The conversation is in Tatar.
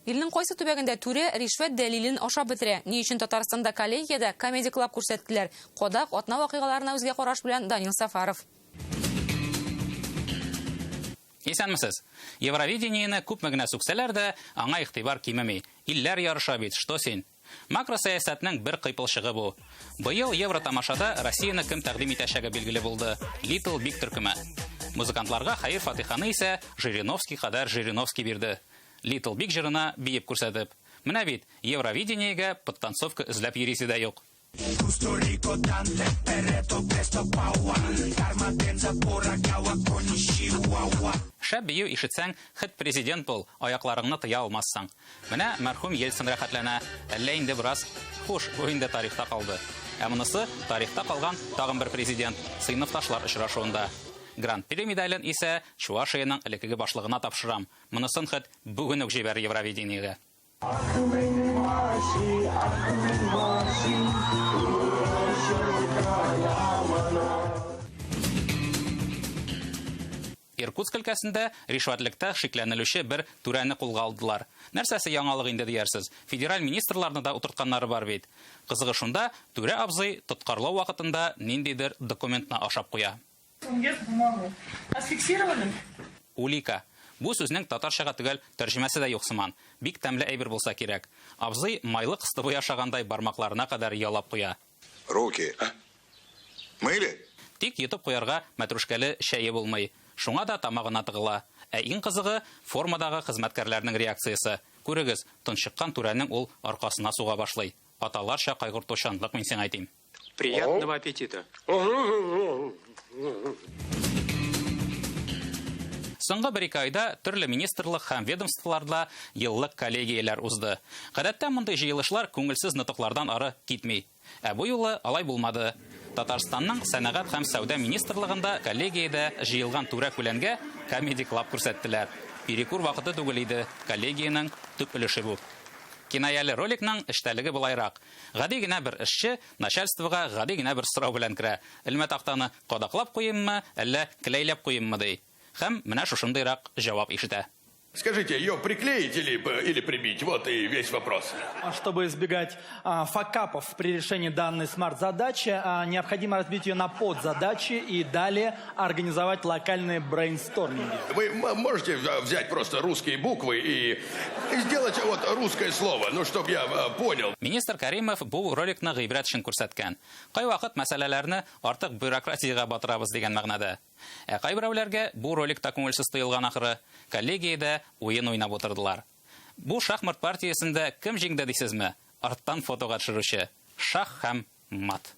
Илнең кайсы төбәгендә түрә ришвәт дәлилен ашап бетерә. Ни өчен Татарстанда коллегиядә Comedy Club күрсәттеләр. Кодак атна вакыйгаларына үзгә караш белән Данил Сафаров. Исәнмесез. Евровидениене күпме генә сүксәләр дә, аңа игътибар кимеми. Илләр ярыша бит, что син? Макросәясәтнең бер кыйпылчыгы бу. Быел Евротамашада Россияны кем тәкъдим итәчәге билгеле булды. Little Big төркеме. Музыкантларга Хәйр Фатиханы исә Жириновский кадәр Жириновский бирде. Little Big җырына биеп күрсәтеп. Менә бит, Евровидениегә подтанцовка эзләп йөрисе дә юк. Шәп бию ишетсәң, хит президент бул, аякларыңны тыя алмассың. Менә мәрхүм Ельцин рәхәтләнә, әллә инде бераз хуш, бу инде тарихта калды. Ә монысы тарихта калган тагын бер президент, сыйныфташлар очрашуында. Гран-при медален исә Чувашияның элекеге башлыгына тапшырам. Монысын хит бүген үк җибәр Евровидениегә. Иркутск өлкәсендә ришвәтлектә шикләнелүче бер түрәне кулга алдылар. Нәрсәсе яңалык инде диярсез? Федераль министрларны да утыртканнары бар бит. Кызыгы шунда, түрә абзый тоткарлау вакытында ниндидер документны ашап куя. Улика. Бу сүзнең татарчага төгәл тәрҗемәсе дә юк сыман. Бик тәмле әйбер булса кирәк. Абзый майлы кыстыбы яшагандай бармакларына кадәр ялап куя. Руки, мыли? Тик йотып куярга мәтрүшкәле чәе булмый. Шуңа да тамагына тыгыла. Ә иң кызыгы формадагы хезмәткәрләрнең реакциясе. Күрегез, тончыккан түрәнең ул аркасына суга башлый. Аталарча кайгыртучанлык мин сиңа әйтим. Приятного аппетита. Соңгы бер айда төрле министрлык һәм ведомстволарда еллык коллегияләр узды. Гадәттә мондый җыелышлар күңелсез нытыклардан ары китми. Ә бу юлы алай булмады. Татарстанның сәнәгать һәм сәүдә министрлыгында коллегиядә җыелган түрә күләнгә Comedy Club күрсәттеләр. Перекур вакыты түгел иде, коллегиянең төп өлеше бу. Кинаялы роликның эштәлеге булайрак. Гади генә бер эшче начальствога гади генә бер сорау белән керә. Илмә тактаны кадаклап куйыммы, әллә клейләп куйыммы ди. Һәм менә шушындыйрак җавап ишетә. Скажите, ее приклеить или прибить? Вот и весь вопрос. Чтобы избегать факапов при решении данной смарт-задачи, необходимо разбить ее на подзадачи и далее организовать локальные брейнсторминги. Вы можете взять просто русские буквы и сделать вот русское слово, ну, чтобы я понял. Министр Каримов бу роликны гыйбрәт өчен күрсәткән. Кай вакыт мәсьәләләрне артык бюрократиягә батырабыз дигән мәгънәдә. Ә кайберәүләргә бу роликта күңелсез тоелган ахыры, коллегиядә уен уйнап утырдылар. Бу шахмат партиясендә кем җиңде дисезме? Арттан фотога төшерүче. Шах һәм мат.